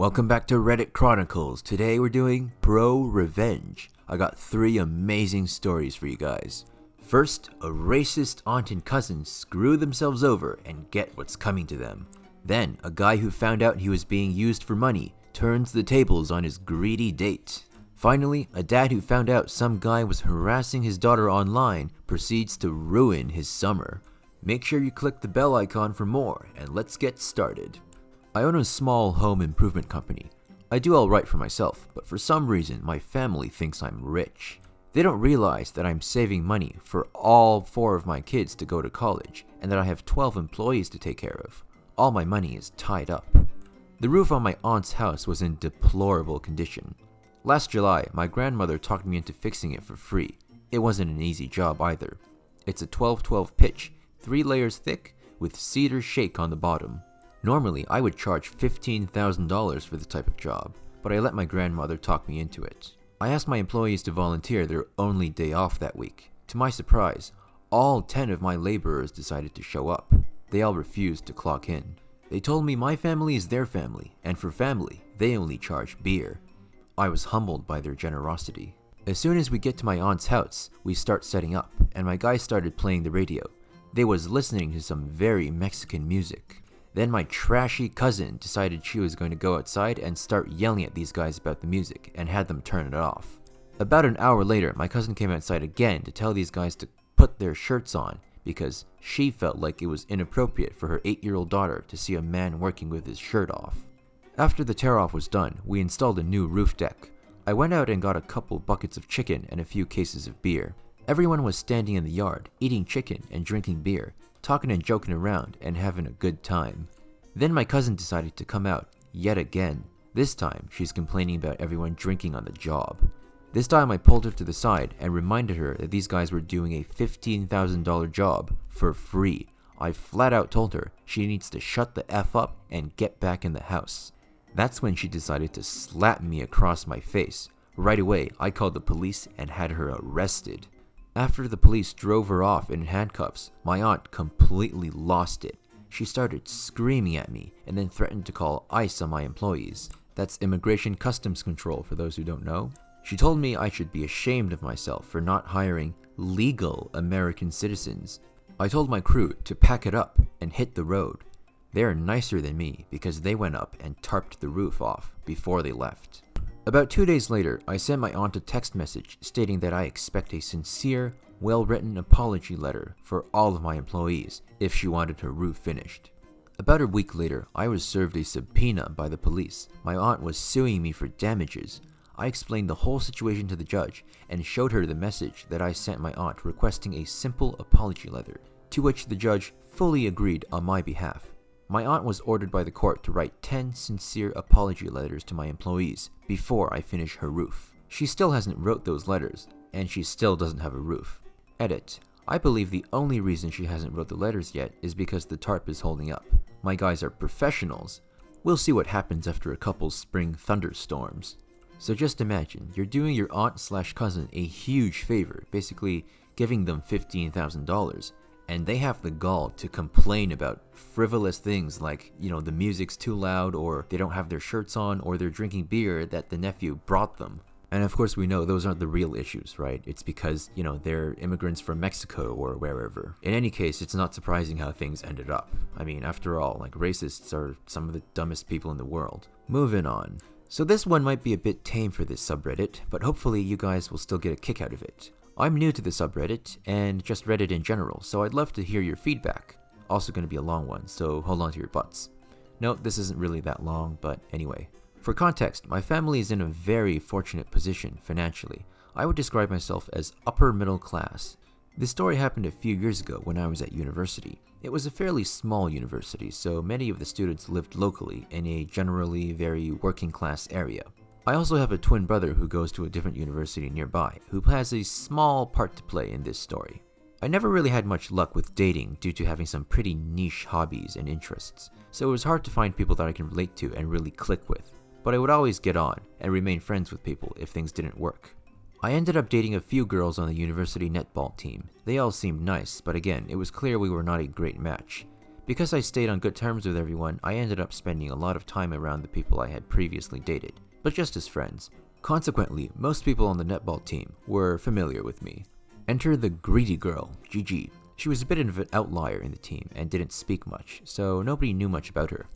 Welcome back to Reddit Chronicles. Today we're doing ProRevenge. I got 3 amazing stories for you guys. First, a racist aunt and cousin screw themselves over and get what's coming to them. Then, a guy who found out he was being used for money turns the tables on his greedy date. Finally, a dad who found out some guy was harassing his daughter online proceeds to ruin his summer. Make sure you click the bell icon for more, and let's get started. I own a small home improvement company. I do alright for myself, but for some reason my family thinks I'm rich. They don't realize that I'm saving money for all 4 of my kids to go to college, and that I have 12 employees to take care of. All my money is tied up. The roof on my aunt's house was in deplorable condition. Last July, my grandmother talked me into fixing it for free. It wasn't an easy job either. It's a 12-12 pitch, 3 layers thick, with cedar shake on the bottom. Normally, I would charge $15,000 for the type of job, but I let my grandmother talk me into it. I asked my employees to volunteer their only day off that week. To my surprise, all 10 of my laborers decided to show up. They all refused to clock in. They told me my family is their family, and for family, they only charge beer. I was humbled by their generosity. As soon as we get to my aunt's house, we start setting up, and my guy started playing the radio. They was listening to some very Mexican music. Then my trashy cousin decided she was going to go outside and start yelling at these guys about the music and had them turn it off. About an hour later, my cousin came outside again to tell these guys to put their shirts on because she felt like it was inappropriate for her 8-year-old daughter to see a man working with his shirt off. After the tear-off was done, we installed a new roof deck. I went out and got a couple buckets of chicken and a few cases of beer. Everyone was standing in the yard, eating chicken and drinking beer, talking and joking around and having a good time. Then my cousin decided to come out, yet again. This time, she's complaining about everyone drinking on the job. This time I pulled her to the side and reminded her that these guys were doing a $15,000 job for free. I flat out told her she needs to shut the F up and get back in the house. That's when she decided to slap me across my face. Right away, I called the police and had her arrested. After the police drove her off in handcuffs, my aunt completely lost it. She started screaming at me and then threatened to call ICE on my employees. That's Immigration Customs Control for those who don't know. She told me I should be ashamed of myself for not hiring legal American citizens. I told my crew to pack it up and hit the road. They are nicer than me because they went up and tarped the roof off before they left. About 2 days later, I sent my aunt a text message stating that I expect a sincere, well-written apology letter for all of my employees if she wanted her roof finished. About a week later, I was served a subpoena by the police. My aunt was suing me for damages. I explained the whole situation to the judge and showed her the message that I sent my aunt requesting a simple apology letter, to which the judge fully agreed on my behalf. My aunt was ordered by the court to write 10 sincere apology letters to my employees before I finish her roof. She still hasn't wrote those letters, and she still doesn't have a roof. Edit. I believe the only reason she hasn't wrote the letters yet is because the tarp is holding up. My guys are professionals. We'll see what happens after a couple spring thunderstorms. So just imagine, you're doing your aunt/cousin a huge favor, basically giving them $15,000. And they have the gall to complain about frivolous things like, the music's too loud, or they don't have their shirts on, or they're drinking beer that the nephew brought them. And of course we know those aren't the real issues, right? It's because, they're immigrants from Mexico or wherever. In any case, it's not surprising how things ended up. I mean, after all, racists are some of the dumbest people in the world. Moving on. So this one might be a bit tame for this subreddit, but hopefully you guys will still get a kick out of it. I'm new to the subreddit, and just Reddit in general, so I'd love to hear your feedback. Also going to be a long one, so hold on to your butts. No, this isn't really that long, but anyway. For context, my family is in a very fortunate position financially. I would describe myself as upper middle class. This story happened a few years ago when I was at university. It was a fairly small university, so many of the students lived locally in a generally very working class area. I also have a twin brother who goes to a different university nearby, who has a small part to play in this story. I never really had much luck with dating due to having some pretty niche hobbies and interests, so it was hard to find people that I can relate to and really click with. But I would always get on and remain friends with people if things didn't work. I ended up dating a few girls on the university netball team. They all seemed nice, but again, it was clear we were not a great match. Because I stayed on good terms with everyone, I ended up spending a lot of time around the people I had previously dated, but just as friends. Consequently, most people on the netball team were familiar with me. Enter the greedy girl, Gigi. She was a bit of an outlier in the team and didn't speak much, so nobody knew much about her.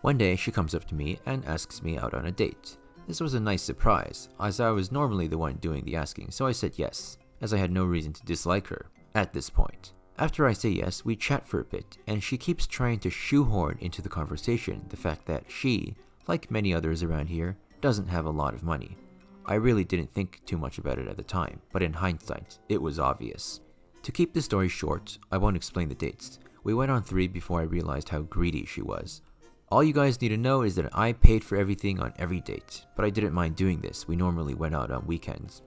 One day, she comes up to me and asks me out on a date. This was a nice surprise, as I was normally the one doing the asking, so I said yes, as I had no reason to dislike her at this point. After I say yes, we chat for a bit, and she keeps trying to shoehorn into the conversation the fact that she, like many others around here, doesn't have a lot of money. I really didn't think too much about it at the time, but in hindsight, it was obvious. To keep the story short, I won't explain the dates. We went on 3 before I realized how greedy she was. All you guys need to know is that I paid for everything on every date, but I didn't mind doing this. We normally went out on weekends.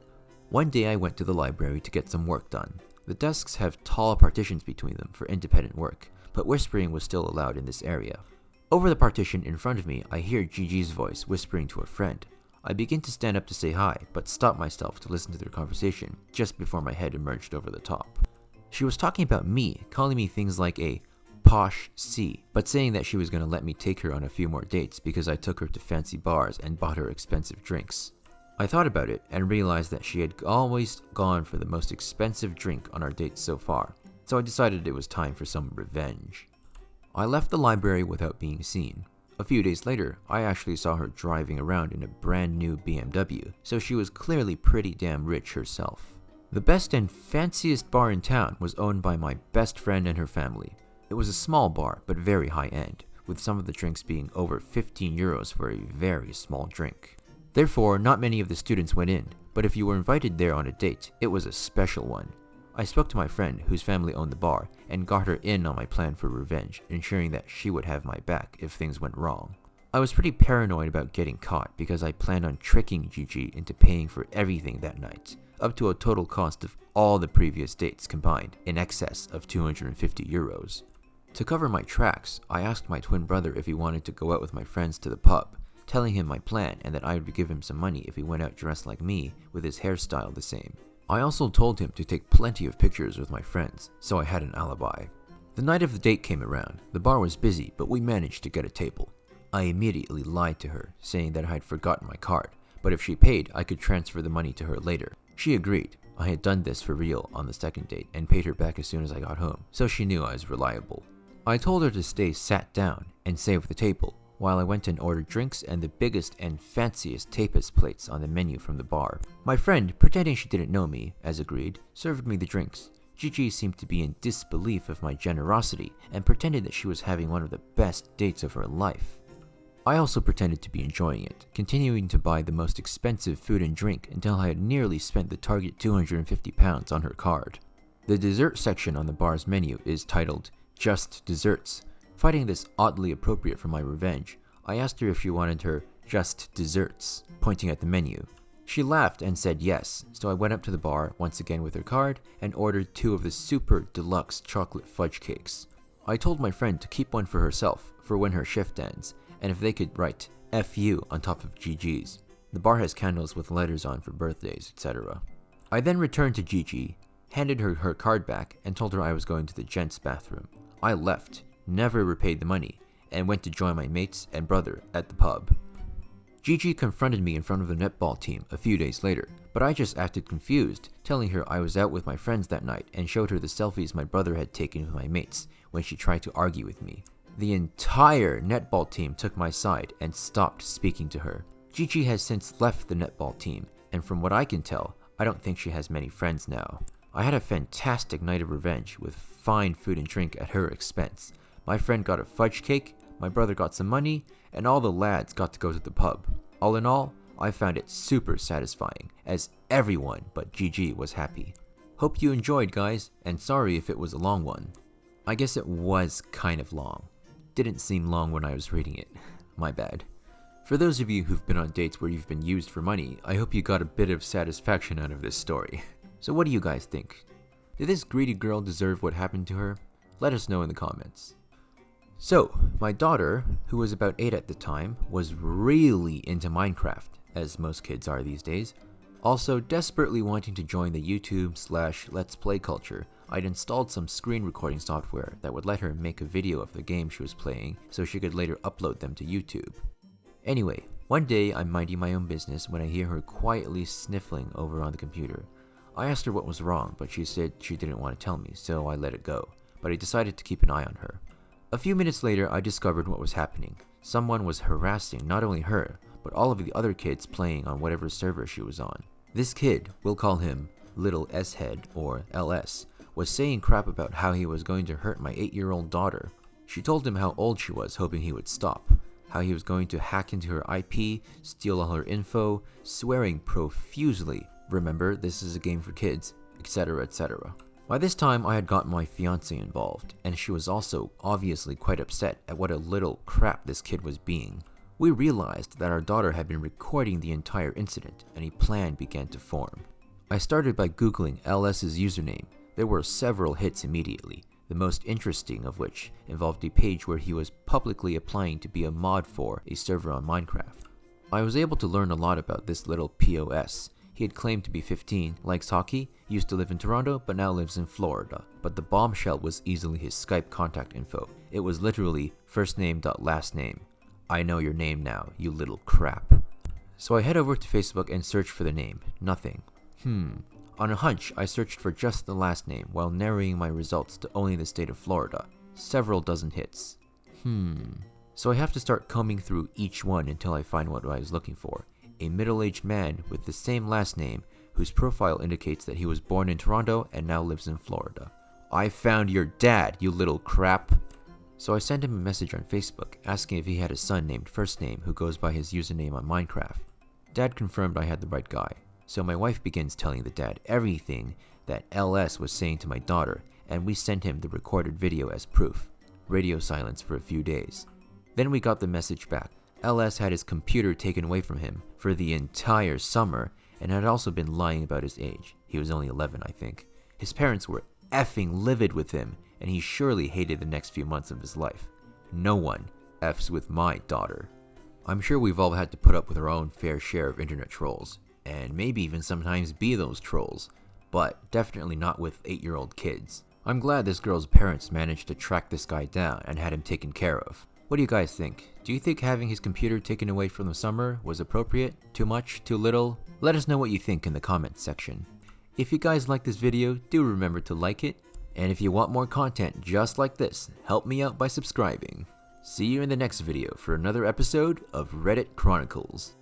One day I went to the library to get some work done. The desks have tall partitions between them for independent work, but whispering was still allowed in this area. Over the partition in front of me, I hear Gigi's voice whispering to a friend. I begin to stand up to say hi, but stop myself to listen to their conversation just before my head emerged over the top. She was talking about me, calling me things like a posh C, but saying that she was going to let me take her on a few more dates because I took her to fancy bars and bought her expensive drinks. I thought about it and realized that she had always gone for the most expensive drink on our dates so far, so I decided it was time for some revenge. I left the library without being seen. A few days later, I actually saw her driving around in a brand new BMW, so she was clearly pretty damn rich herself. The best and fanciest bar in town was owned by my best friend and her family. It was a small bar, but very high end, with some of the drinks being over 15 euros for a very small drink. Therefore, not many of the students went in, but if you were invited there on a date, it was a special one. I spoke to my friend, whose family owned the bar, and got her in on my plan for revenge, ensuring that she would have my back if things went wrong. I was pretty paranoid about getting caught because I planned on tricking Gigi into paying for everything that night, up to a total cost of all the previous dates combined, in excess of 250 euros. To cover my tracks, I asked my twin brother if he wanted to go out with my friends to the pub, telling him my plan and that I would give him some money if he went out dressed like me with his hairstyle the same. I also told him to take plenty of pictures with my friends, so I had an alibi. The night of the date came around. The bar was busy, but we managed to get a table. I immediately lied to her, saying that I had forgotten my card, but if she paid, I could transfer the money to her later. She agreed. I had done this for real on the second date and paid her back as soon as I got home, so she knew I was reliable. I told her to stay sat down and save the table, while I went and ordered drinks and the biggest and fanciest tapas plates on the menu from the bar. My friend, pretending she didn't know me, as agreed, served me the drinks. Gigi seemed to be in disbelief of my generosity and pretended that she was having one of the best dates of her life. I also pretended to be enjoying it, continuing to buy the most expensive food and drink until I had nearly spent the target £250 on her card. The dessert section on the bar's menu is titled Just Desserts. Finding this oddly appropriate for my revenge, I asked her if she wanted her just desserts, pointing at the menu. She laughed and said yes, so I went up to the bar once again with her card and ordered 2 of the super deluxe chocolate fudge cakes. I told my friend to keep one for herself for when her shift ends, and if they could write FU on top of GG's. The bar has candles with letters on for birthdays, etc. I then returned to Gigi, handed her her card back, and told her I was going to the gents' bathroom. I left, never repaid the money, and went to join my mates and brother at the pub. Gigi confronted me in front of the netball team a few days later, but I just acted confused, telling her I was out with my friends that night and showed her the selfies my brother had taken with my mates when she tried to argue with me. The entire netball team took my side and stopped speaking to her. Gigi has since left the netball team, and from what I can tell, I don't think she has many friends now. I had a fantastic night of revenge with fine food and drink at her expense. My friend got a fudge cake, my brother got some money, and all the lads got to go to the pub. All in all, I found it super satisfying, as everyone but Gigi was happy. Hope you enjoyed, guys, and sorry if it was a long one. I guess it was kind of long. Didn't seem long when I was reading it. My bad. For those of you who've been on dates where you've been used for money, I hope you got a bit of satisfaction out of this story. So what do you guys think? Did this greedy girl deserve what happened to her? Let us know in the comments. So, my daughter, who was about 8 at the time, was really into Minecraft, as most kids are these days. Also, desperately wanting to join the YouTube/Let's Play culture, I'd installed some screen recording software that would let her make a video of the game she was playing so she could later upload them to YouTube. Anyway, one day I'm minding my own business when I hear her quietly sniffling over on the computer. I asked her what was wrong, but she said she didn't want to tell me, so I let it go, but I decided to keep an eye on her. A few minutes later, I discovered what was happening. Someone was harassing not only her, but all of the other kids playing on whatever server she was on. This kid, we'll call him Little S-Head or LS, was saying crap about how he was going to hurt my 8-year-old daughter. She told him how old she was, hoping he would stop, how he was going to hack into her IP, steal all her info, swearing profusely. Remember, this is a game for kids, etc, etc. By this time, I had gotten my fiancée involved, and she was also obviously quite upset at what a little crap this kid was being. We realized that our daughter had been recording the entire incident, and a plan began to form. I started by Googling LS's username. There were several hits immediately, the most interesting of which involved a page where he was publicly applying to be a mod for a server on Minecraft. I was able to learn a lot about this little POS. He had claimed to be 15, likes hockey, used to live in Toronto, but now lives in Florida. But the bombshell was easily his Skype contact info. It was literally first name.last name. I know your name now, you little crap. So I head over to Facebook and search for the name. Nothing. On a hunch, I searched for just the last name while narrowing my results to only the state of Florida. Several dozen hits. So I have to start combing through each one until I find what I was looking for. A middle-aged man with the same last name whose profile indicates that he was born in Toronto and now lives in Florida. I found your dad, you little crap. So I sent him a message on Facebook asking if he had a son named First Name who goes by his username on Minecraft. Dad confirmed I had the right guy. So my wife begins telling the dad everything that LS was saying to my daughter, and we sent him the recorded video as proof. Radio silence for a few days. Then we got the message back. LS had his computer taken away from him for the entire summer and had also been lying about his age. He was only 11, I think. His parents were effing livid with him, and he surely hated the next few months of his life. No one F's with my daughter. I'm sure we've all had to put up with our own fair share of internet trolls, and maybe even sometimes be those trolls, but definitely not with 8-year-old kids. I'm glad this girl's parents managed to track this guy down and had him taken care of. What do you guys think? Do you think having his computer taken away from the summer was appropriate? Too much? Too little? Let us know what you think in the comments section. If you guys like this video, do remember to like it, and if you want more content just like this, help me out by subscribing. See you in the next video for another episode of Reddit Chronicles.